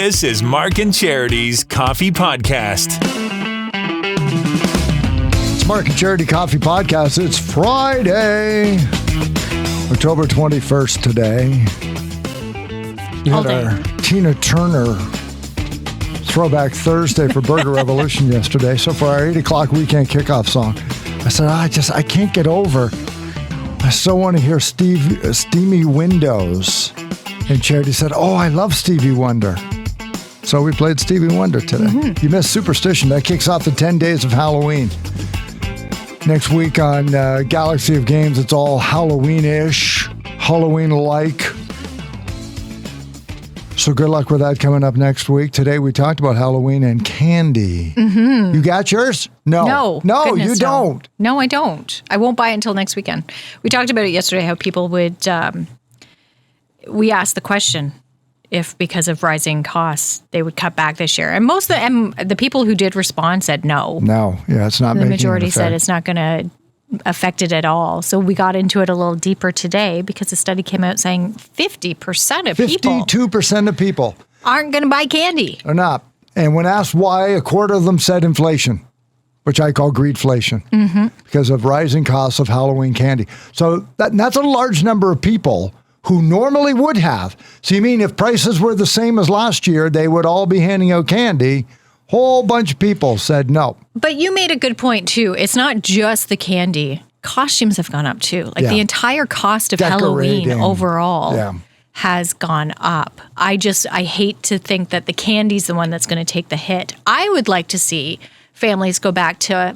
This is Mark and Charity's Coffee Podcast. It's Mark and Charity Coffee Podcast. It's Friday, October 21st today. We had our Tina Turner Throwback Thursday for Burger Revolution yesterday. So for our 8 o'clock weekend kickoff song, I said, I can't get over. I so want to hear Steamy Windows. And Charity said, I love Stevie Wonder. So we played Stevie Wonder today. Mm-hmm. You missed Superstition. That kicks off the 10 days of Halloween. Next week on Galaxy of Games, it's all Halloween-ish, Halloween-like. So good luck with that coming up next week. Today we talked about Halloween and candy. Mm-hmm. You got yours? No, you don't. No, I don't. I won't buy it until next weekend. We talked about it yesterday, how people would... we asked the question if, because of rising costs, they would cut back this year. And most of the people who did respond said no. No, yeah, it's not making an effect. The majority said it's not going to affect it at all. So we got into it a little deeper today because a study came out saying 50% of people... 52% of people... aren't going to buy candy. Or not. And when asked why, a quarter of them said inflation, which I call greedflation, because of rising costs of Halloween candy. So that's a large number of people who normally would have. So you mean if prices were the same as last year, they would all be handing out candy? Whole bunch of people said no. But you made a good point, too. It's not just the candy. Costumes have gone up, too. The entire cost of Halloween overall has gone up. I hate to think that the candy's the one that's going to take the hit. I would like to see families go back to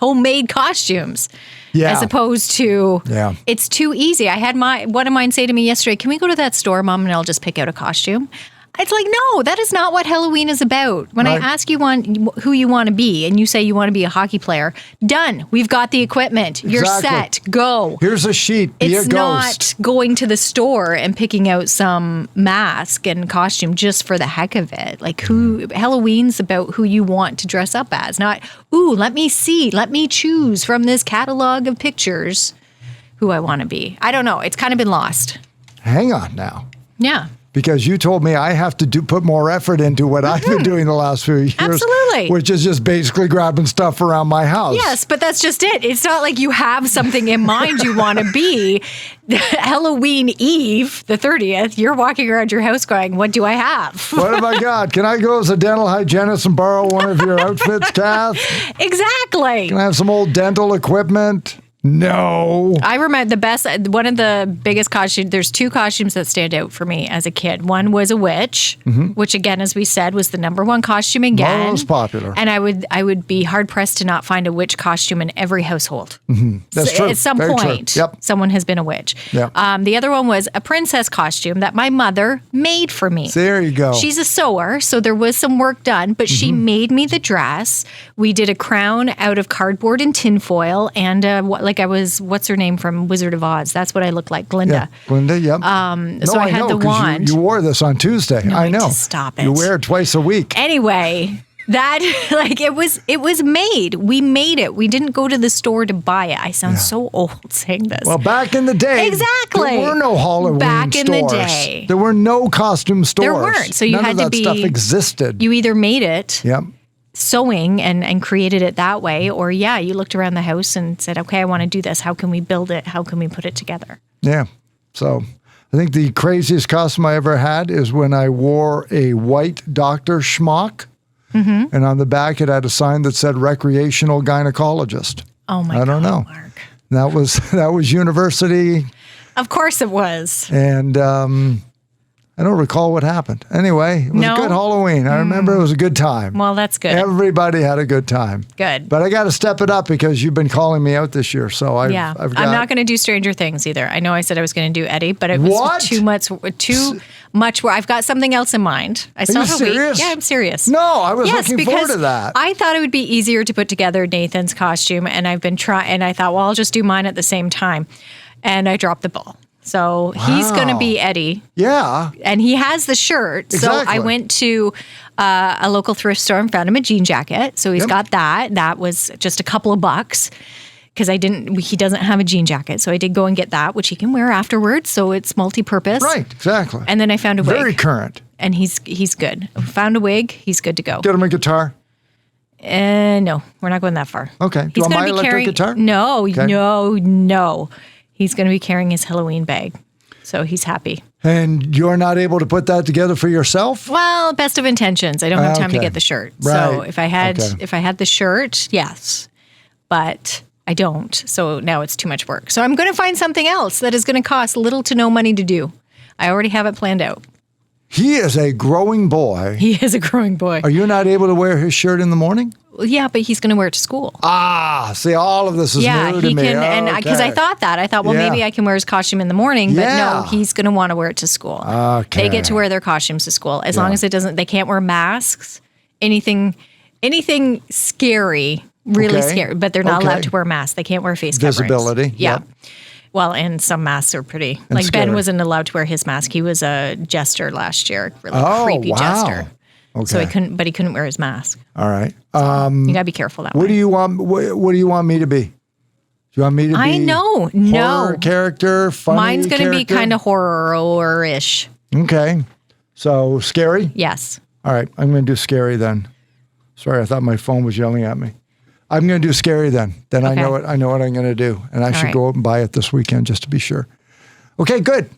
homemade costumes. Yeah. As opposed to, it's too easy. I had one of mine say to me yesterday, can we go to that store, Mom, and I'll just pick out a costume? It's like, no, that is not what Halloween is about. When I ask you who you want to be and you say you want to be a hockey player, done. We've got the equipment. You're set. Go. Here's a sheet. Be a ghost. It's not going to the store and picking out some mask and costume just for the heck of it. Halloween's about who you want to dress up as, not, let me choose from this catalog of pictures who I want to be. I don't know. It's kind of been lost. Hang on now. Yeah. Because you told me I have to put more effort into what I've been doing the last few years. Absolutely. Which is just basically grabbing stuff around my house. Yes, but that's just it. It's not like you have something in mind you want to be. Halloween Eve, the 30th, you're walking around your house going, what do I have? What have I got? Can I go as a dental hygienist and borrow one of your outfits, Kath? Exactly. Can I have some old dental equipment? No. I remember one of the biggest costumes, there's two costumes that stand out for me as a kid. One was a witch, which again, as we said, was the number one costume again. Most popular. And I would be hard pressed to not find a witch costume in every household. That's true. At some Very point, true. Yep. Someone has been a witch. Yep. The other one was a princess costume that my mother made for me. There you go. She's a sewer, so there was some work done, but she made me the dress. We did a crown out of cardboard and tinfoil, and what's her name from Wizard of Oz? That's what I look like, Glinda. Yeah, Glinda, yep. So I had the wand. You wore this on Tuesday. No, I know. Stop it. You wear it twice a week. Anyway, that it was made. We made it. We didn't go to the store to buy it. I sound so old saying this. Well, back in the day, exactly. There were no Halloween back in stores. The day. There were no costume stores. There weren't. So you None had of to that be. Stuff existed. You either made it. Yep. Sewing and created it that way, or you looked around the house and said, okay, I want to do this. How can we build it? How can we put it together? Yeah. So I think the craziest costume I ever had is when I wore a white doctor schmuck, and on the back it had a sign that said recreational gynecologist. Oh my God, I don't know. Mark. That was university. Of course it was. And I don't recall what happened. Anyway, it was a good Halloween. I remember it was a good time. Well, that's good. Everybody had a good time. Good. But I got to step it up because you've been calling me out this year. So I'm not going to do Stranger Things either. I know I said I was going to do Eddie, but it was too much where I've got something else in mind. I still have a week. Yeah, I'm serious. No, I was looking forward to that. I thought it would be easier to put together Nathan's costume, and I've been and I thought, well, I'll just do mine at the same time. And I dropped the ball. So he's going to be Eddie. Yeah. And he has the shirt. Exactly. So I went to a local thrift store and found him a jean jacket. So he's got that. That was just a couple of bucks. because he doesn't have a jean jacket. So I did go and get that, which he can wear afterwards. So it's multi-purpose. Right, exactly. And then I found a wig. Very current. And he's good. Found a wig. He's good to go. Get him a guitar? No, we're not going that far. Okay. Do you want my electric guitar? No, okay. no. He's going to be carrying his Halloween bag. So he's happy. And you're not able to put that together for yourself? Well, best of intentions. I don't have time to get the shirt. Right. So if I had the shirt, yes. But I don't. So now it's too much work. So I'm going to find something else that is going to cost little to no money to do. I already have it planned out. He is a growing boy. He is a growing boy. Are you not able to wear his shirt in the morning? Well, yeah, but he's going to wear it to school. See, all of this is new to me. And because I thought, well, maybe I can wear his costume in the morning, but no, he's going to want to wear it to school. Okay. They get to wear their costumes to school as long as they can't wear masks, anything scary, really scary, but they're not allowed to wear masks. They can't wear face coverings. Visibility. Yeah. Yep. Well, and some masks are pretty. Like scary. Ben wasn't allowed to wear his mask. He was a jester last year, really creepy jester. Okay. So he couldn't wear his mask. All right. You gotta be careful that way. What do you want me to be? Do you want me to be horror character, funny Mine's going to be character? kind of horror-ish. Okay. So scary? Yes. All right. I'm going to do scary then. Sorry, I thought my phone was yelling at me. I'm going to do scary then. Then I know what I'm going to do. And I should go out and buy it this weekend just to be sure. Okay, good.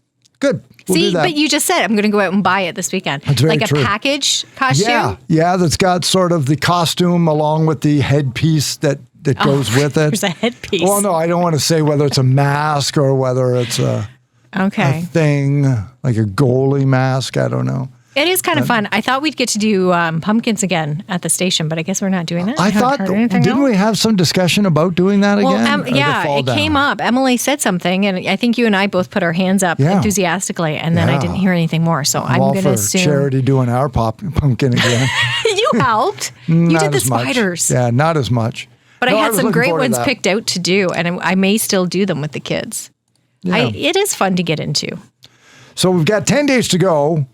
We'll do that. But you just said I'm going to go out and buy it this weekend. That's very true. A package costume? Yeah, that's got sort of the costume along with the headpiece that goes with it. There's a headpiece. Well, no, I don't want to say whether it's a mask or whether it's a thing, like a goalie mask. I don't know. It is kind of fun. I thought we'd get to do pumpkins again at the station, but I guess we're not doing that. I thought, didn't we have some discussion about doing that again? It came up. Emily said something, and I think you and I both put our hands up enthusiastically, and then I didn't hear anything more. So I'm going to assume Charity doing our pumpkin again. You helped. You did the spiders. Yeah, not as much. But I had some great ones picked out to do, and I may still do them with the kids. Yeah. It is fun to get into. So we've got 10 days to go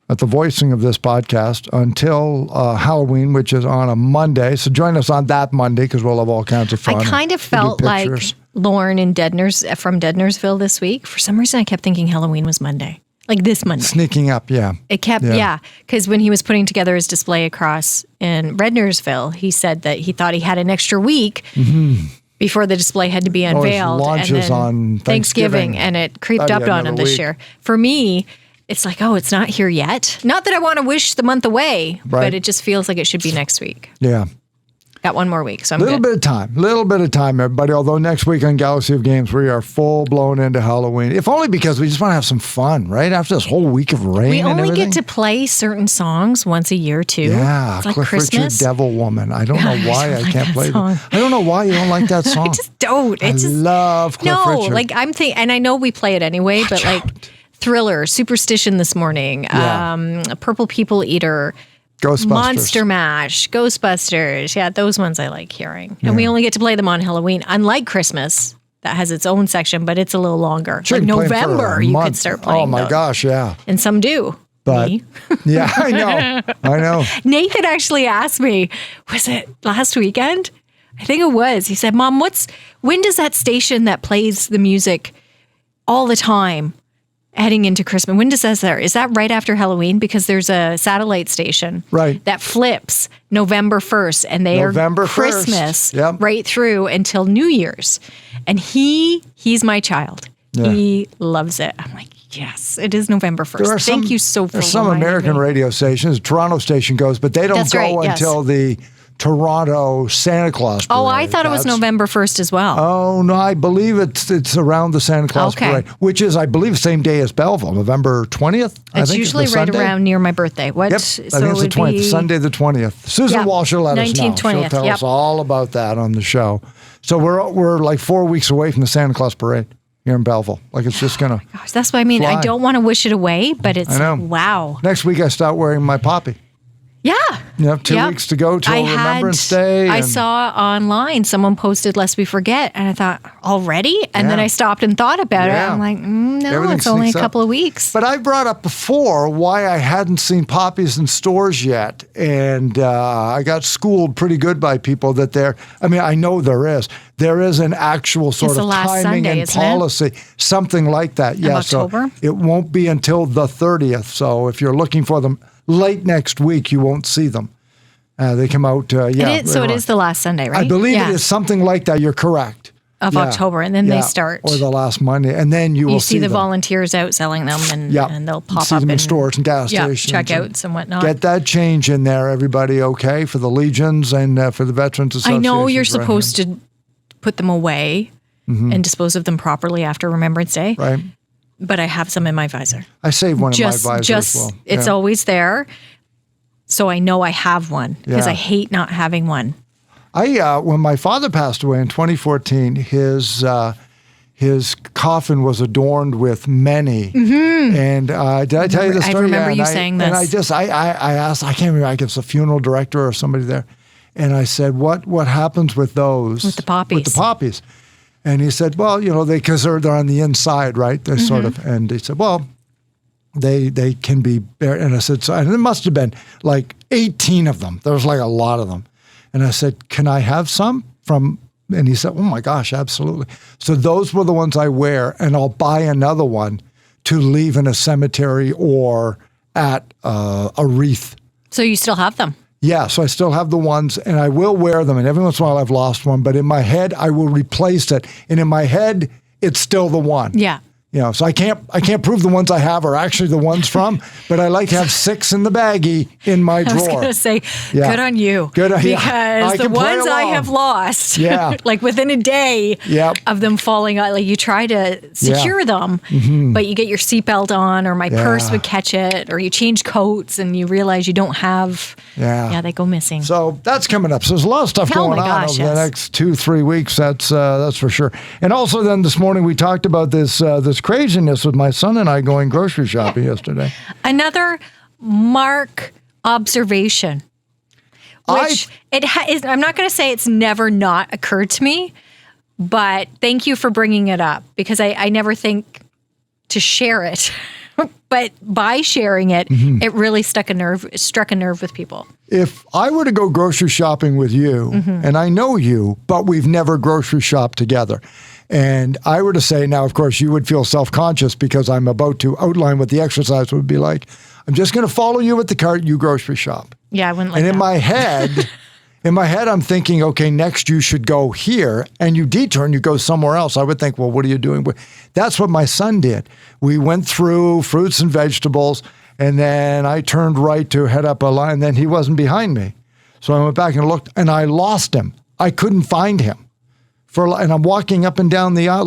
at the voicing of this podcast until Halloween, which is on a Monday. So join us on that Monday because we'll have all kinds of fun. I kind of felt like Lauren from Dednersville this week. For some reason, I kept thinking Halloween was Monday. Like this Monday. Sneaking up, yeah. It kept, because when he was putting together his display across in Rednersville, he said that he thought he had an extra week before the display had to be unveiled. Launches on Thanksgiving. And it creeped up on him this year. For me, it's like, it's not here yet. Not that I want to wish the month away, but it just feels like it should be next week. Yeah. Got one more week, so I'm Little bit of time, everybody. Although next week on Galaxy of Games, we are full blown into Halloween. If only because we just want to have some fun, right? After this whole week of rain we and only everything. get to play certain songs once a year, too. Yeah, it's like Cliff Christmas. Richard, Devil Woman. I don't know why I can't play that. I don't know why you don't like that song. I just don't. I love Cliff Richard. Like I'm thinking, and I know we play it anyway, but like Thriller, Superstition this morning, Purple People Eater, Ghostbusters. Monster Mash, Ghostbusters. Yeah, those ones I like hearing. And we only get to play them on Halloween, unlike Christmas. That has its own section, but it's a little longer. Sure, like November, you could start playing Oh, my gosh, yeah. And some do. But, me. Yeah, I know. Nathan actually asked me, was it last weekend? I think it was. He said, Mom, when does that station that plays the music all the time heading into Christmas, when does that start? Is that right after Halloween? Because there's a satellite station that flips November 1st, and they are Christmas right through until New Year's. And he's my child. Yeah. He loves it. I'm like, yes, it is November 1st. Thank you so much. There's some American radio stations, Toronto station goes, but they don't go until the Toronto Santa Claus Parade. Oh, I thought it was November 1st as well. Oh, no, I believe it's around the Santa Claus Parade, which is, I believe, the same day as Belleville, November 20th. It's usually right around near my birthday. Yep, I think it's the 20th, Sunday the 20th. Susan Walsh will let us know. 20th, She'll tell us all about that on the show. So we're like 4 weeks away from the Santa Claus Parade here in Belleville. Like it's just going to gosh, that's what I mean. I don't want to wish it away, but it's wow. Next week I start wearing my poppy. Yeah. Yeah, 2 weeks to go till Remembrance Day. I saw online someone posted "Lest We Forget," and I thought, already? And then I stopped and thought about it. I'm like, no, Everything it's only a sneaks couple up. of weeks. But I brought up before why I hadn't seen poppies in stores yet, and I got schooled pretty good by people that I know there is an actual sort of timing Sunday, and policy, something like that. Yeah, October? So it won't be until the 30th. So if you're looking for them late next week, you won't see them. They come out, It is the last Sunday, right? I believe it is something like that. You're correct. Of October, and then they start. Or the last Monday, and then you will see the them. volunteers out selling them, and they'll pop see up them in stores and gas stations. Checkouts and whatnot. Get that change in there, everybody, okay, for the Legions and for the Veterans Association. I know you're supposed to put them away and dispose of them properly after Remembrance Day. Right. But I have some in my visor. I saved one in my visor as well. It's always there. So I know I have one because I hate not having one. When my father passed away in 2014, his coffin was adorned with many. Mm-hmm. And did I tell you the story? I remember you saying this. And I asked, I can't remember, I guess a funeral director or somebody there. And I said, what happens with those? With the poppies. With the poppies. And he said, well, because they're on the inside, right? They're sort of, and he said, well, they can be buried. And I said, and there must have been like 18 of them. There was like a lot of them. And I said, can I have some from, and he said, oh my gosh, absolutely. So those were the ones I wear, and I'll buy another one to leave in a cemetery or at a wreath. So you still have them? Yeah, so I still have the ones, and I will wear them, and every once in a while I've lost one, but in my head, I will replace it. And in my head, it's still the one. Yeah. So I can't prove the ones I have are actually the ones from, but I like to have 6 in the baggie in my drawer. I was going to say, good on you. Good on you. Because the ones I have lost, like within a day of them falling out, like you try to secure them, but you get your seatbelt on, or my purse would catch it, or you change coats and you realize you don't have, they go missing. So that's coming up. So there's a lot of stuff going on over the next 2-3 weeks. That's for sure. And also then this morning we talked about this craziness with my son and I going grocery shopping yesterday. Another Mark observation, which I'm not going to say it's never not occurred to me, but thank you for bringing it up, because I never think to share it. But by sharing it, it really struck a nerve with people. If I were to go grocery shopping with you, and I know you, but we've never grocery shopped together, and I were to say, now, of course, you would feel self-conscious because I'm about to outline what the exercise would be like. I'm just going to follow you at the cart, you grocery shop. Yeah, I wouldn't like that. And in my head, I'm thinking, okay, next you should go here, and you detour and you go somewhere else. I would think, well, what are you doing? That's what my son did. We went through fruits and vegetables, and then I turned right to head up a line, and then he wasn't behind me. So I went back and looked, and I lost him. I couldn't find him. And I'm walking up and down the aisle,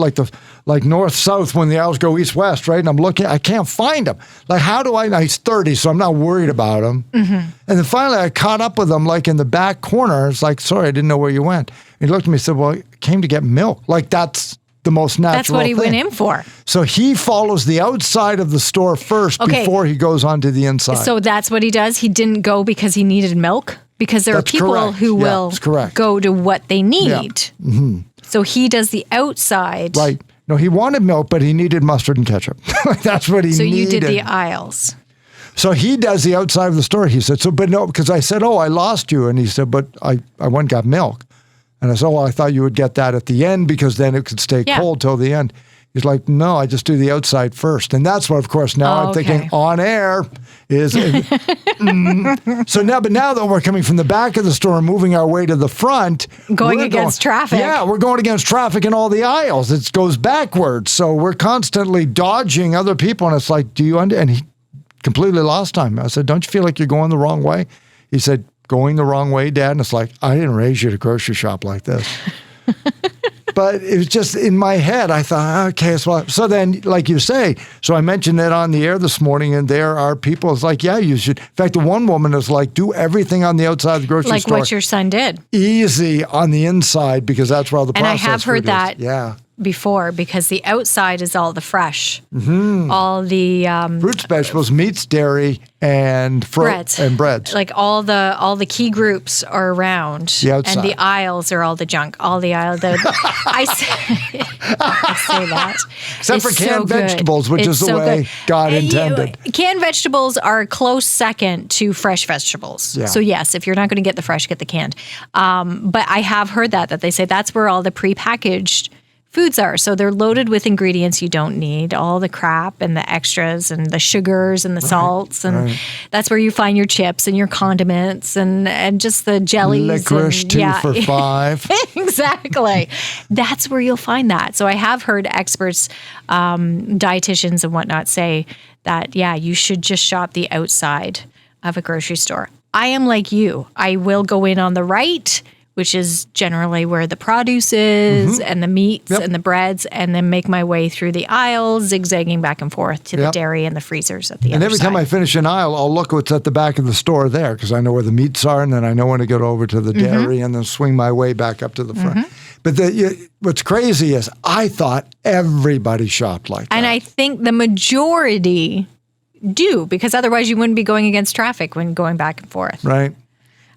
like north-south when the aisles go east-west, right? And I'm looking, I can't find him. Like, how do I, he's 30, so I'm not worried about him. And then finally I caught up with him, like in the back corner. It's like, sorry, I didn't know where you went. And he looked at me and said, well, I came to get milk. Like, that's the most natural That's what he went in for. So he follows the outside of the store first before he goes on to the inside. So that's what he does? He didn't go because he needed milk? Because there are people who will go to what they need. Yeah. So he does the outside. Right. No, he wanted milk, but he needed mustard and ketchup. That's what he needed. So you did the aisles. So he does the outside of the store, he said. So, but no, because I said, I lost you. And he said, but I went and got milk. And I said, I thought you would get that at the end because then it could stay cold till the end. He's like, no, I just do the outside first. And that's what, of course, now I'm thinking on air is. So now that we're coming from the back of the store and moving our way to the front. Going against traffic. Yeah, we're going against traffic in all the aisles. It goes backwards. So we're constantly dodging other people. And it's like, and he completely lost time. I said, don't you feel like you're going the wrong way? He said, going the wrong way, Dad? And it's like, I didn't raise you to grocery shop like this. But it was just in my head, I thought, okay, so then, like you say, so I mentioned that on the air this morning, and there are people, it's like, you should. In fact, the one woman is like, do everything on the outside of the grocery store. Like what your son did. Easy on the inside, because that's where all the processed And I have heard that. Yeah. before because the outside is all the fresh, all the fruits, vegetables, meats, dairy, and breads. And breads. Like all the key groups are around, the outside. and the aisles are all the junk. All the aisles. I say that. Except for canned vegetables, which is the way God intended. Canned vegetables are a close second to fresh vegetables. Yeah. So yes, if you're not going to get the fresh, get the canned. But I have heard that they say that's where all the prepackaged foods are. So they're loaded with ingredients you don't need, all the crap and the extras and the sugars and the salts. And that's where you find your chips and your condiments and just the jellies. Licorice, and, 2 for $5. Exactly. That's where you'll find that. So I have heard experts, dietitians and whatnot say that, you should just shop the outside of a grocery store. I am like you. I will go in on the right, which is generally where the produce is and the meats and the breads, and then make my way through the aisles, zigzagging back and forth to the dairy and the freezers at the other side. And every time I finish an aisle, I'll look what's at the back of the store there because I know where the meats are, and then I know when to get over to the dairy and then swing my way back up to the front. But what's crazy is I thought everybody shopped like that. And I think the majority do, because otherwise you wouldn't be going against traffic when going back and forth. Right.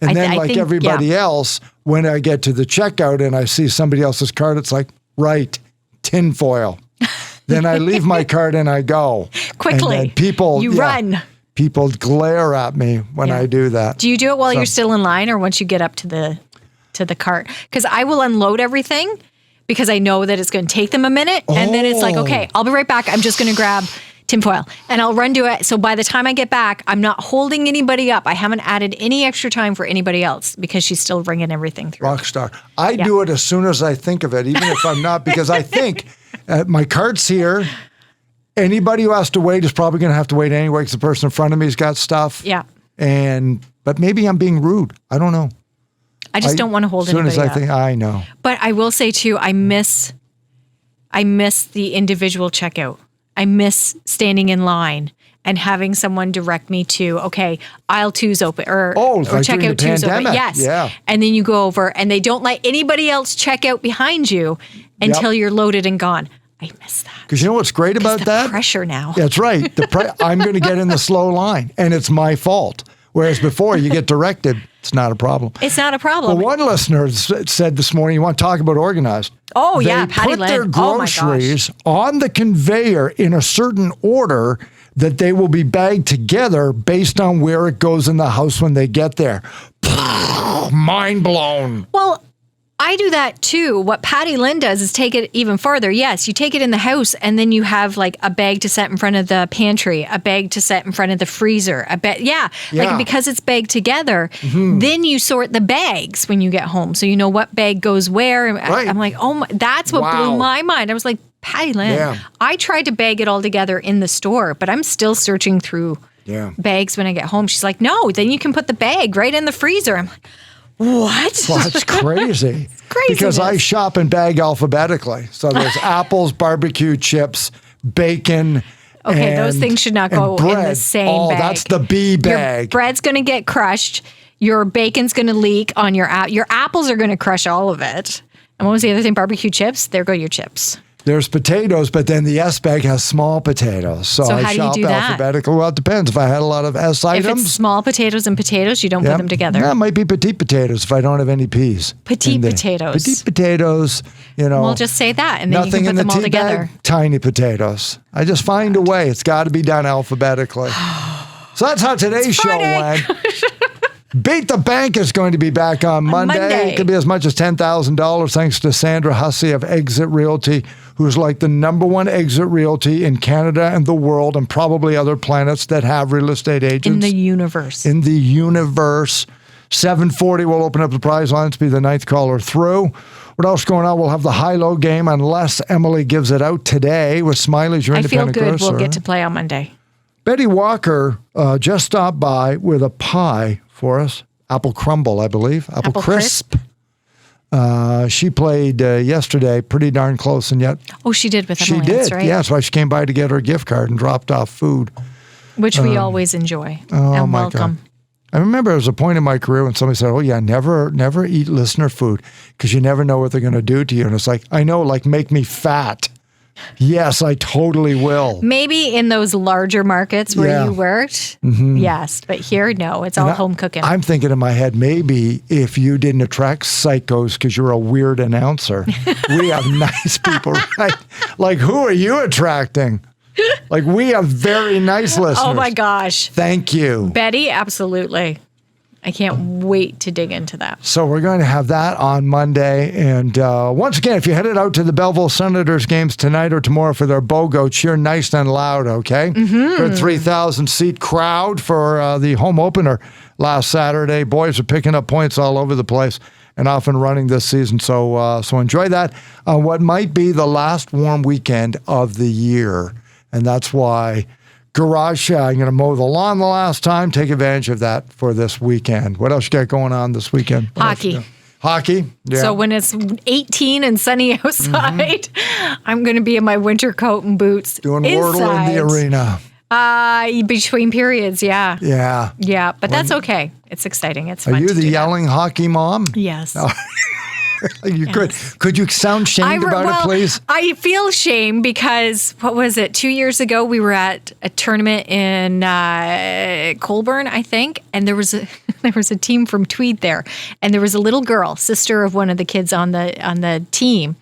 And then like everybody else, when I get to the checkout and I see somebody else's cart, it's like, tinfoil. Then I leave my cart and I go. Quickly. And people, run. People glare at me when I do that. Do you do it while you're still in line or once you get up to the cart? Because I will unload everything because I know that it's going to take them a minute. And then it's like, okay, I'll be right back. I'm just going to grab tinfoil and I'll run to it. So by the time I get back, I'm not holding anybody up. I haven't added any extra time for anybody else because she's still bringing everything through. Rockstar. I do it as soon as I think of it, even if I'm not, because I think my cart's here. Anybody who has to wait is probably going to have to wait anyway because the person in front of me has got stuff. Yeah. But maybe I'm being rude. I don't know. I just don't want to hold anybody up. As soon as I think, I know. But I will say too, I miss the individual checkout. I miss standing in line and having someone direct me to, okay, aisle 2's open or like checkout 2's open. Yes. Yeah. And then you go over and they don't let anybody else check out behind you until you're loaded and gone. I miss that. Because you know what's great about that? Pressure now. That's right. I'm going to get in the slow line and it's my fault. Whereas before you get directed, it's not a problem. It's not a problem. Well, one listener said this morning, you want to talk about organized? Oh, yeah, Patty Lynn. They put their groceries on the conveyor in a certain order that they will be bagged together based on where it goes in the house when they get there. Mind blown. Well, I do that too. What Patty Lynn does is take it even farther. Yes, you take it in the house and then you have like a bag to set in front of the pantry, a bag to set in front of the freezer, like because it's bagged together, then you sort the bags when you get home. So you know what bag goes where. Right. I'm like, that's what blew my mind. I was like, Patty Lynn, I tried to bag it all together in the store, but I'm still searching through bags when I get home. She's like, no, then you can put the bag right in the freezer. I'm like, what? Well, that's crazy. Crazy. Because I shop and bag alphabetically. So there's apples, barbecue chips, bacon. Okay, those things should not go in the same bag. That's the B bag. Your bread's going to get crushed. Your bacon's going to leak on your apples are going to crush all of it. And what was the other thing? Barbecue chips? There go your chips. There's potatoes, but then the S bag has small potatoes. So I how shop do you do that? alphabetically. Well, it depends. If I had a lot of S items. If it's small potatoes and potatoes, you don't put them together. Yeah, it might be petite potatoes if I don't have any peas. Petite potatoes. Petite potatoes, We'll just say that, and then you can put them all together. Bag, tiny potatoes. I just find a way. It's got to be done alphabetically. So that's how today's show went. Beat the Bank is going to be back on Monday. It could be as much as $10,000 thanks to Sandra Hussey of Exit Realty, who's like the #1 exit realty in Canada and the world and probably other planets that have real estate agents. In the universe. 7:40, we'll open up the prize lines to be the 9th caller through. What else going on? We'll have the high-low game unless Emily gives it out today with Smiley's, your independent grocer. I feel good. We'll get to play on Monday. Betty Walker just stopped by with a pie for us. Apple crumble, I believe. Apple crisp. She played yesterday pretty darn close, and yet... Oh, she did with Emily, She did, that's right. yeah. That's why she came by to get her gift card and dropped off food. Which we always enjoy and welcome. I remember there was a point in my career when somebody said, oh yeah, never eat listener food because you never know what they're going to do to you. And it's like, I know, like make me fat. Yes, I totally will. Maybe in those larger markets where you worked, yes. But here, no, it's all home cooking. I'm thinking in my head, maybe if you didn't attract psychos because you're a weird announcer, we have nice people, right? Like, who are you attracting? Like, we have very nice listeners. Oh, my gosh. Thank you. Betty, absolutely. I can't wait to dig into that. So we're going to have that on Monday. And once again, if you're headed out to the Belleville Senators games tonight or tomorrow for their BOGO, cheer nice and loud, okay? For a 3,000-seat crowd for the home opener last Saturday. Boys are picking up points all over the place and off and running this season. So enjoy that. What might be the last warm weekend of the year. And that's why garage sale. I'm going to mow the lawn the last time. Take advantage of that for this weekend. What else you got going on this weekend? Hockey. Hockey? Yeah. So when it's 18 and sunny outside, I'm going to be in my winter coat and boots. Doing Wordle in the arena. Between periods, yeah. Yeah. Yeah, but that's okay. It's exciting. It's fun. Are you to the do yelling hockey mom? Yes. No. You could you sound shamed about it, please? I feel shame because, what was it, 2 years ago, we were at a tournament in Colborne, I think, and there was a team from Tweed there, and there was a little girl, sister of one of the kids on the team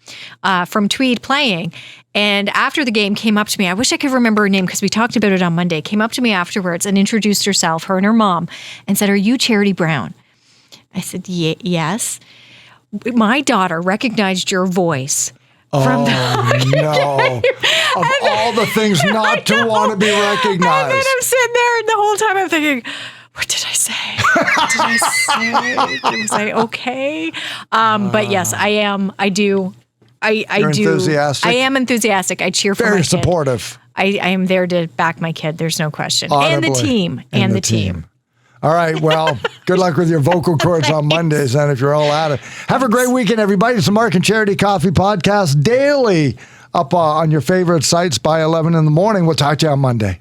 from Tweed playing. And after the game, came up to me. I wish I could remember her name because we talked about it on Monday. Came up to me afterwards and introduced herself, her and her mom, and said, "Are you Charity Brown?" I said, "Yes." My daughter recognized your voice. From no. Of all the things not to want to be recognized. And then I'm sitting there and the whole time I'm thinking, what did I say? What did I say? Was I okay? But yes, I am. I do. You're enthusiastic? I am enthusiastic. I cheer for my kid. Very supportive. I am there to back my kid. There's no question. Audibly. And the team. And the team. All right. Well, good luck with your vocal cords on Mondays, and if you're all at it. Have a great weekend, everybody. It's the Mark and Charity Coffee Podcast daily up on your favorite sites by 11 in the morning. We'll talk to you on Monday.